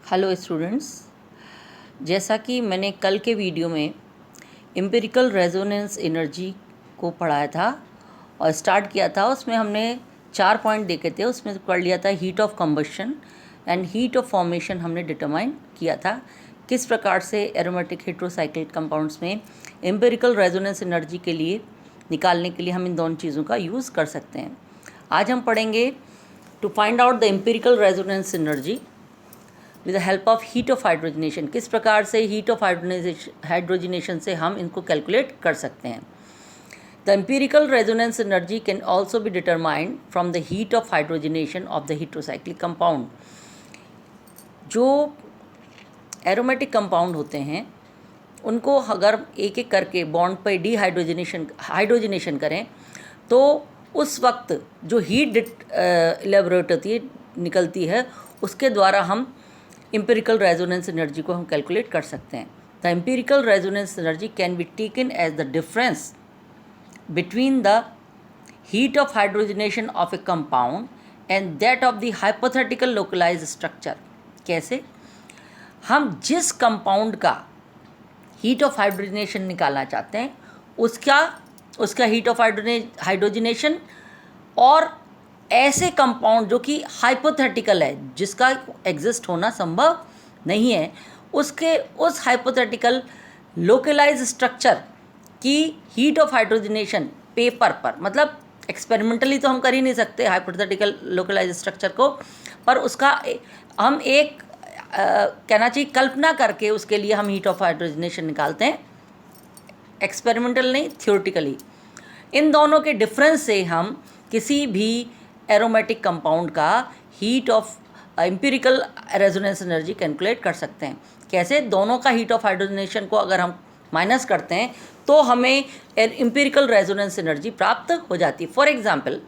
Hello students, जैसा कि मैंने कल के वीडियो में एम्पिरिकल रेजोनेंस एनर्जी को पढ़ाया था और स्टार्ट किया था। उसमें हमने 4 पॉइंट देखे थे। उसमें पढ़ लिया था heat of combustion and heat of formation. हमने डिटरमाइन किया था किस प्रकार से एरोमेटिक हेटेरोसाइक्लिक कंपाउंड्स में एम्पिरिकल रेजोनेंस एनर्जी के लिए निकालने के लिए हम इन दोनों चीज़ों का यूज़ कर सकते हैं। आज हम पढ़ेंगे to find out the empirical resonance energy with the help of heat of hydrogenation. किस प्रकार से हीट ऑफ हाइड्रोजनेशन से हम इनको कैलकुलेट कर सकते हैं। The empirical resonance energy can also be determined from the heat of hydrogenation of the heterocyclic compound. जो एरोमेटिक कंपाउंड होते हैं उनको अगर एक एक करके बॉन्ड पर हाइड्रोजनेशन करें तो उस वक्त जो हीट इलेबोरेट होती है निकलती है उसके द्वारा हम एम्पिरिकल रेजोनेंस एनर्जी को हम कैलकुलेट कर सकते हैं। The empirical resonance energy can be taken as the difference between the heat of hydrogenation of a compound and that of the hypothetical localized structure. कैसे? हम जिस कंपाउंड का हीट ऑफ हाइड्रोजनेशन निकालना चाहते हैं उसका हीट ऑफ हाइड्रोजनेशन और ऐसे कंपाउंड जो कि हाइपोथेटिकल है, जिसका एग्जिस्ट होना संभव नहीं है, उस हाइपोथेटिकल लोकलाइज स्ट्रक्चर की हीट ऑफ हाइड्रोजनेशन पेपर पर, मतलब एक्सपेरिमेंटली तो हम कर ही नहीं सकते हाइपोथेटिकल लोकलाइज स्ट्रक्चर को, पर उसका हम एक कहना चाहिए कल्पना करके उसके लिए हम हीट ऑफ हाइड्रोजनेशन निकालते हैं। एक्सपेरिमेंटल नहीं, थ्योरेटिकली। इन दोनों के डिफरेंस से हम किसी भी एरोमेटिक कंपाउंड का heat of empirical resonance energy calculate कर सकते हैं। कैसे? दोनों का हीट ऑफ हाइड्रोजनेशन को अगर हम माइनस करते हैं तो हमें एम्पिरिकल रेजोनेंस एनर्जी प्राप्त हो जाती है। For example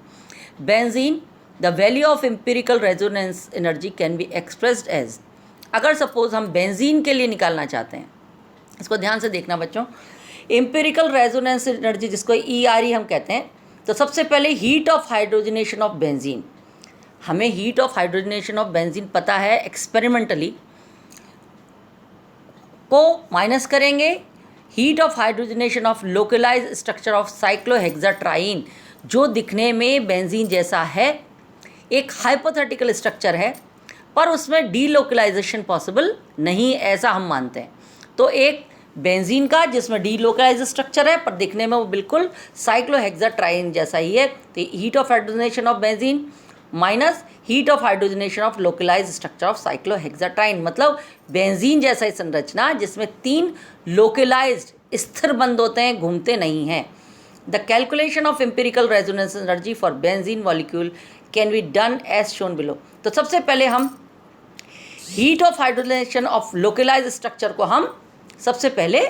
benzene, the value of empirical resonance energy can be expressed as, अगर सपोज हम बेंजीन के लिए निकालना चाहते हैं, इसको ध्यान से देखना बच्चों, एम्पिरिकल रेजोनेंस एनर्जी जिसको ERE हम कहते हैं, तो सबसे पहले heat of hydrogenation of benzene. हमें heat of hydrogenation of benzene पता है, एक्सपेरिमेंटली को माइनस करेंगे heat of hydrogenation of localise structure of cyclohexatriene, जो दिखने में बेंजीन जैसा है, एक हाइपोथेटिकल स्ट्रक्चर है पर उसमें डीलोकलाइजेशन पॉसिबल नहीं, ऐसा हम मानते हैं। तो एक बेंजीन का जिसमें डीलोकलाइज स्ट्रक्चर है पर दिखने में वो बिल्कुल साइक्लोहेक्साट्राइन जैसा ही है, तो heat of hydrogenation of benzene minus heat of hydrogenation of localise structure of cyclohexatriene, मतलब बेंजीन जैसा ही संरचना जिसमें 3 लोकलाइज्ड स्थिर बंद होते हैं, घूमते नहीं हैं। The calculation of empirical resonance energy for benzene molecule can be done as shown below. तो सबसे पहले हम heat of hydrogenation of localized structure को हम सबसे पहले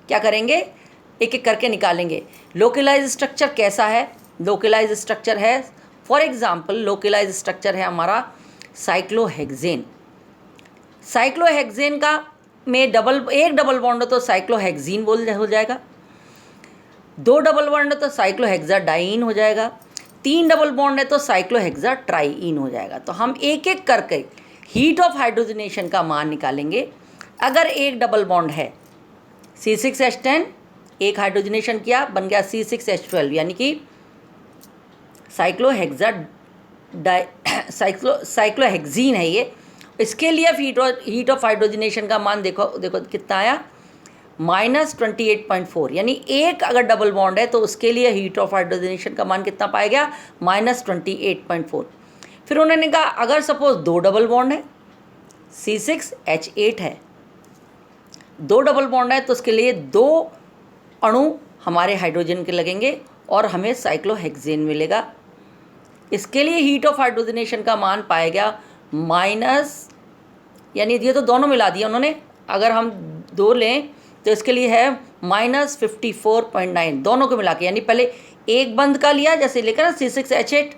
क्या करेंगे, एक एक करके निकालेंगे। लोकलाइज स्ट्रक्चर कैसा है? लोकलाइज स्ट्रक्चर है, फॉर एग्जांपल लोकलाइज स्ट्रक्चर है हमारा साइक्लोहेक्सेन। साइक्लोहेक्सेन का में एक डबल बॉन्ड हो तो साइक्लोहेक्सीन हो जाएगा, 2 डबल बॉन्ड है तो साइक्लोहेक्साडाइन हो जाएगा, 3 डबल बॉन्ड है तो साइक्लोहेक्साट्राईन हो जाएगा। तो हम एक एक करके हीट ऑफ हाइड्रोजनेशन का मान निकालेंगे। अगर एक डबल बॉन्ड है C6H10, एक हाइड्रोजनेशन किया, बन गया C6H12, यानी कि साइक्लोहेक्सीन है ये। इसके लिए हीट ऑफ हाइड्रोजनेशन का मान देखो कितना आया, -28.4, यानी एक अगर डबल बॉन्ड है तो उसके लिए हीट ऑफ हाइड्रोजनेशन का मान कितना पाया गया, -28.4। फिर उन्होंने कहा अगर सपोज 2 डबल बॉन्ड है, C6H8 है, 2 डबल बॉन्ड है तो उसके लिए 2 अणु हमारे हाइड्रोजन के लगेंगे और हमें साइक्लोहेक्सेन मिलेगा। इसके लिए हीट ऑफ हाइड्रोजनेशन का मान पाया गया माइनस, यानी ये तो दोनों मिला दिया उन्होंने, अगर हम 2 लें तो इसके लिए है -54.9, दोनों को मिला के, यानी पहले एक बंद का लिया जैसे लेकर ना C6H8,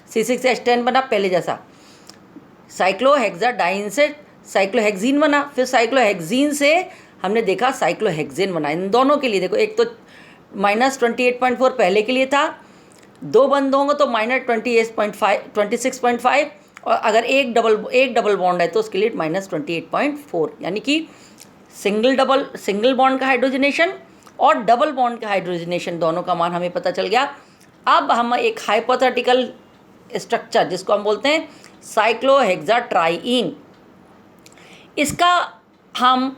C6H10 बना पहले जैसा, साइक्लोहेक्साडाइन से साइक्लोहेक्सीन बना, फिर साइक्लोहेक्सीन से हमने देखा साइक्लोहेक्सेन बना। इन दोनों के लिए देखो, एक तो -28.4 पहले के लिए था, 2 बंद होंगे तो -26.5 और अगर एक डबल बॉन्ड है तो उसके लिए -28.4, यानी कि सिंगल बॉन्ड का हाइड्रोजनेशन और डबल बॉन्ड का हाइड्रोजनेशन दोनों का मान हमें पता चल गया। अब हम एक हाइपोथेटिकल स्ट्रक्चर जिसको हम बोलते हैं साइक्लोहेक्साट्राईन, इसका हम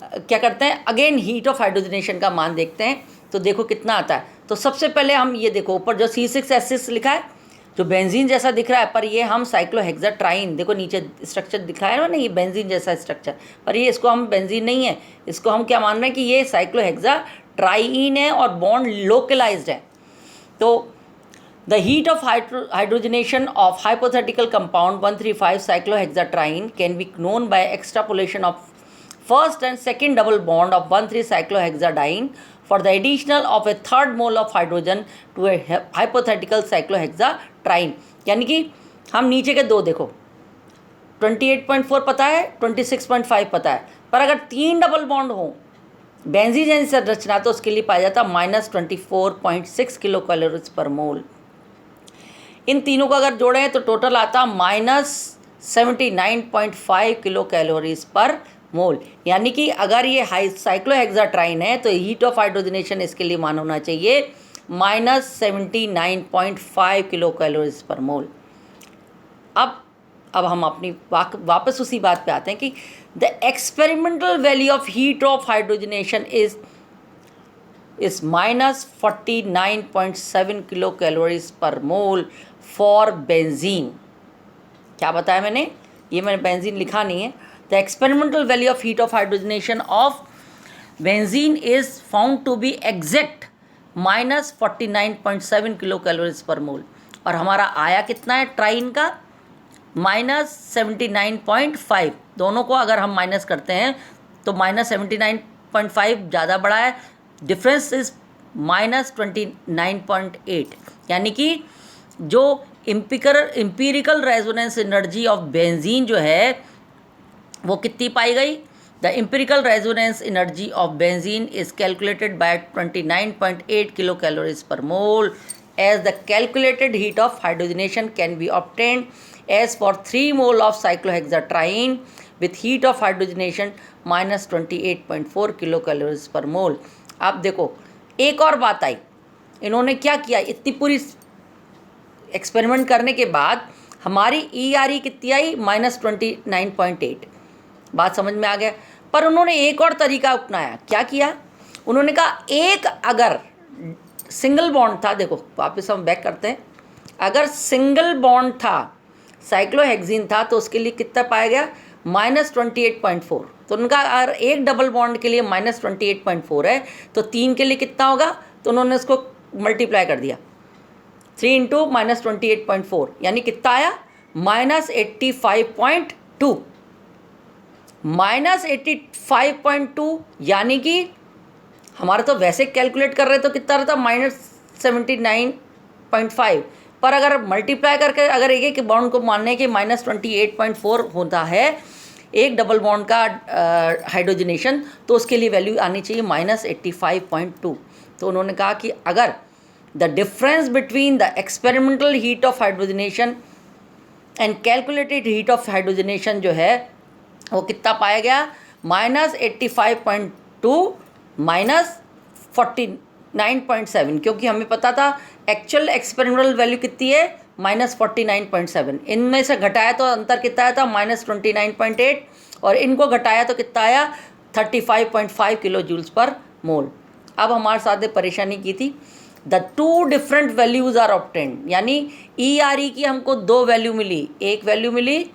क्या करते हैं, अगेन हीट ऑफ हाइड्रोजनेशन का मान देखते हैं। तो देखो कितना आता है। तो सबसे पहले हम ये देखो ऊपर जो C6H6 लिखा है जो बेंजीन जैसा दिख रहा है, पर ये हम साइक्लोहेक्साट्राईन, देखो नीचे स्ट्रक्चर दिखाया है ना, ये बेंजीन जैसा स्ट्रक्चर, पर ये इसको हम बेंजीन नहीं है, इसको हम क्या मान रहे हैं कि ये साइक्लोहेक्साट्राईन है और बॉन्ड लोकलाइज्ड है। तो the heat of hydrogenation of hypothetical compound 135 cyclohexatriene can be known by extrapolation of first and second double bond of 1,3-cyclohexadiene for the additional of a third mole of hydrogen to a hypothetical cyclohexatriene। यानी कि हम नीचे के दो देखो 28.4 पता है, 26.5 पता है, पर अगर 3 डबल बॉन्ड हो बेंजीन जैसी संरचना तो उसके लिए पाया जाता -24.6 किलो कैलोरीज पर मोल। इन तीनों को अगर जोड़ें तो टोटल आता -79.5 किलो कैलोरीज पर मोल। यानी कि अगर ये साइक्लोहेक्साट्राईन है तो हीट ऑफ हाइड्रोजनेशन इसके लिए मान होना चाहिए -79.5 किलो कैलोरीज पर मोल। अब हम अपनी वापस उसी बात पे आते हैं कि the experimental value of heat of hydrogenation is -49.7 kilo calories per mole for benzene. क्या बताया मैंने, ये मैंने बेंजीन लिखा नहीं है। The experimental value of heat of hydrogenation of benzene is found to be exact -49.7 kilo calories per mole, और हमारा आया कितना है ट्राइन का -79.5। दोनों को अगर हम माइनस करते हैं तो -79.5 ज़्यादा बड़ा है, डिफरेंस इज -29.8। यानी कि जो empirical resonance energy of benzene जो है वो कितनी पाई गई। The empirical resonance energy of benzene is calculated by 29.8 kilo calories per mole as the calculated heat of hydrogenation can be obtained as for 3 mole of cyclohexatriene with heat of hydrogenation -28.4 kilo calories per mole. अब देखो एक और बात आई, इन्होंने क्या किया, इतनी पूरी एक्सपेरिमेंट करने के बाद हमारी ERE कितनी आई -29.8। बात समझ में आ गया। पर उन्होंने एक और तरीका अपनाया, क्या किया, उन्होंने कहा एक अगर सिंगल बॉन्ड था, देखो वापस हम बैक करते हैं, अगर सिंगल बॉन्ड था साइक्लोहेक्सीन था तो उसके लिए कितना पाया गया -28.4। तो उनका अगर एक डबल बॉन्ड के लिए -28.4 है तो 3 के लिए कितना होगा, तो उन्होंने उसको मल्टीप्लाई कर दिया 3 × -28.4, यानी कितना आया -85.2। -85.2 यानी कि हमारा तो वैसे कैलकुलेट कर रहे तो कितना रहता -79.5, पर अगर मल्टीप्लाई करके अगर एक बॉन्ड को मानने के -28.4 होता है एक डबल बॉन्ड का हाइड्रोजनेशन, तो उसके लिए वैल्यू आनी चाहिए -85.2। तो उन्होंने कहा कि अगर the difference between the experimental heat of hydrogenation and calculated heat of hydrogenation जो है वो कितना पाया गया -85.2 -49.7, क्योंकि हमें पता था एक्चुअल एक्सपेरिमेंटल वैल्यू कितनी है -49.7। इनमें से घटाया तो अंतर कितना आया था -29.8, और इनको घटाया तो कितना आया 35.5 किलो जूल्स पर मोल। अब हमारे साथ ने परेशानी की थी, the 2 different values are obtained, यानी ERE की हमको 2 वैल्यू मिली, एक वैल्यू मिली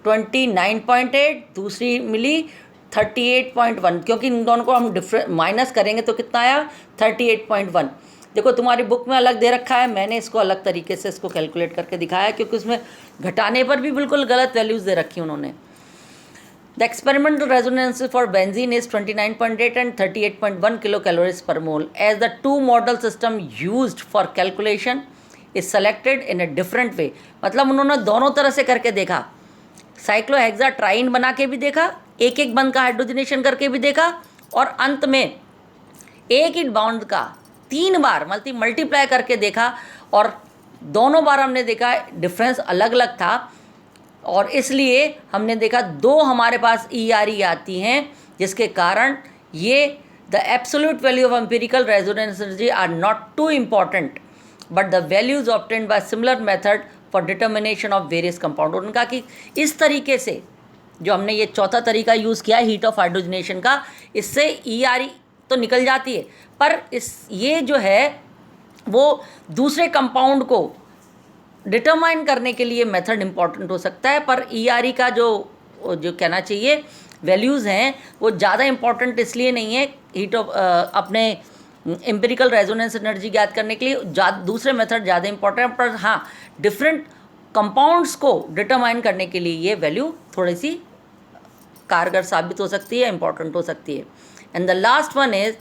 29.8, दूसरी मिली 38.1, क्योंकि इन दोनों को हम माइनस करेंगे तो कितना आया 38.1। देखो तुम्हारी बुक में अलग दे रखा है, मैंने इसको अलग तरीके से इसको कैलकुलेट करके दिखाया, क्योंकि उसमें घटाने पर भी बिल्कुल गलत वैल्यूज़ दे रखी उन्होंने। The experimental resonance for benzene is 29.8 and 38.1 kilo calories per mole as the 2 model system used for calculation is selected in a different way. मतलब उन्होंने दोनों तरह से करके देखा, साइक्लोहेक्साट्राईन बना के भी देखा, एक एक बंद का हाइड्रोजनेशन करके भी देखा, और अंत में एक ही बॉन्ड का 3 बार मल्टीप्लाई करके देखा, और दोनों बार हमने देखा डिफरेंस अलग अलग था। और इसलिए हमने देखा दो हमारे पास ERE आती हैं, जिसके कारण ये the absolute value of empirical resonance energy are not too important but the values obtained by similar method for determination of various compound. उनका कि इस तरीके से जो हमने ये चौथा तरीका यूज़ किया हीट ऑफ हाइड्रोजनेशन का, इससे ERE तो निकल जाती है, पर ये जो है वो दूसरे कंपाउंड को डिटरमाइन करने के लिए मेथड इम्पॉर्टेंट हो सकता है, पर ERE का जो कहना चाहिए वैल्यूज़ हैं वो ज़्यादा इम्पॉर्टेंट इसलिए नहीं है हीट ऑफ अपने एम्पिरिकल रेजोनेंस एनर्जी ज्ञात करने के लिए दूसरे मेथड ज़्यादा इम्पॉर्टेंट है, पर हाँ डिफरेंट कंपाउंड्स को डिटरमाइन करने के लिए ये वैल्यू थोड़ी सी कारगर साबित हो सकती है, इम्पॉर्टेंट हो सकती है। And the last one is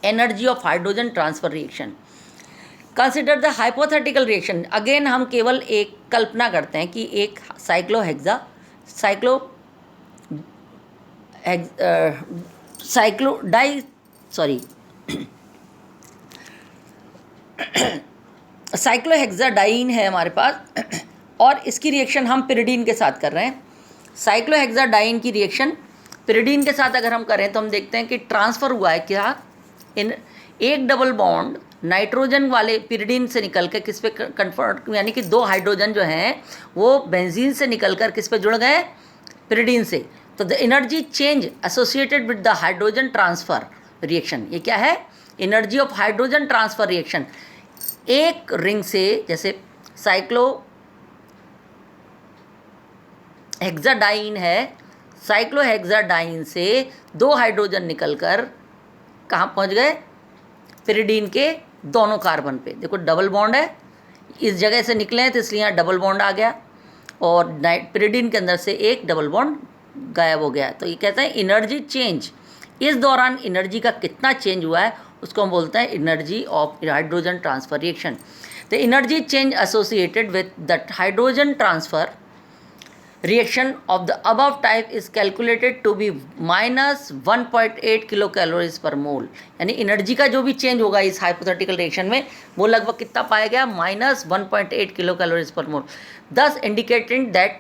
energy of hydrogen transfer reaction. Consider the hypothetical reaction. Again हम केवल एक कल्पना करते हैं कि एक साइक्लोहेक्साडाइन है हमारे पास और इसकी रिएक्शन हम पिरिडीन के साथ कर रहे हैं। साइक्लोहेक्साडाइन की रिएक्शन पिरिडीन के साथ अगर हम करें तो हम देखते हैं कि ट्रांसफ़र हुआ है क्या, इन एक डबल बॉन्ड नाइट्रोजन वाले पिरिडीन से निकल कर किस पे कन्वर्ट, यानी कि दो हाइड्रोजन जो हैं वो बेंजीन से निकल कर किस पे जुड़ गए, पिरिडीन से। तो the energy change associated with the hydrogen transfer reaction, ये क्या है, energy of hydrogen transfer reaction. एक रिंग से जैसे साइक्लोहेक्साडाइन है, साइक्लोहेक्साडाइन से दो हाइड्रोजन निकलकर कहाँ पहुँच गए, पिरिडीन के दोनों कार्बन पे। देखो डबल बॉन्ड है, इस जगह से निकले हैं तो इसलिए यहाँ डबल बॉन्ड आ गया और पिरिडीन के अंदर से एक डबल बॉन्ड गायब हो गया। तो ये कहते हैं एनर्जी चेंज। इस दौरान एनर्जी का कितना चेंज हुआ है उसको हम बोलते हैं energy of hydrogen transfer reaction. The energy change associated with the hydrogen transfer reaction of the above type is calculated to be minus 1.8 kilo calories per mole. यानी एनर्जी का जो भी चेंज होगा इस हाइपोथेटिकल रिएक्शन में वो लगभग कितना पाया गया, माइनस 1.8 किलो कैलोरीज पर मोल, दस indicating that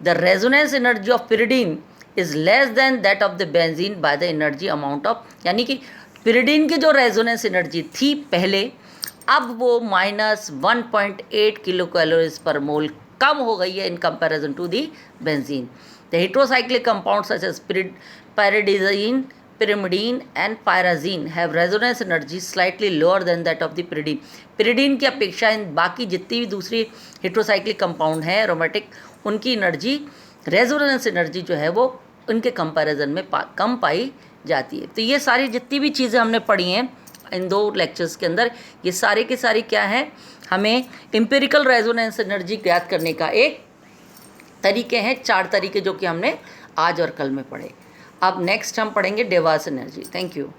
the resonance energy of pyridine is less than that of the benzene by the energy amount of, यानी कि पिरिडीन की जो रेजोनेंस एनर्जी थी पहले, अब वो माइनस 1.8 किलो कैलोरीज पर मोल कम हो गई है in comparison to the benzene. The heterocyclic compound such as pyridine, pyrimidine and pyrazine have resonance energy slightly lower than that of the pyridine। pyridine की अपेक्षा इन बाकी जितनी भी दूसरी हेट्रोसाइक्लिक कंपाउंड हैं एरोमेटिक, उनकी एनर्जी रेजोनेंस एनर्जी जो है वो उनके कंपैरिजन में कम पाई जाती है। तो ये सारी जितनी भी चीज़ें हमने पढ़ी हैं इन दो लेक्चर्स के अंदर, ये सारी की सारी क्या है, हमें एम्पिरिकल रेजोनेंस एनर्जी ज्ञात करने का एक तरीके हैं, चार तरीके जो कि हमने आज और कल में पढ़े। अब नेक्स्ट हम पढ़ेंगे डेवास एनर्जी। Thank you.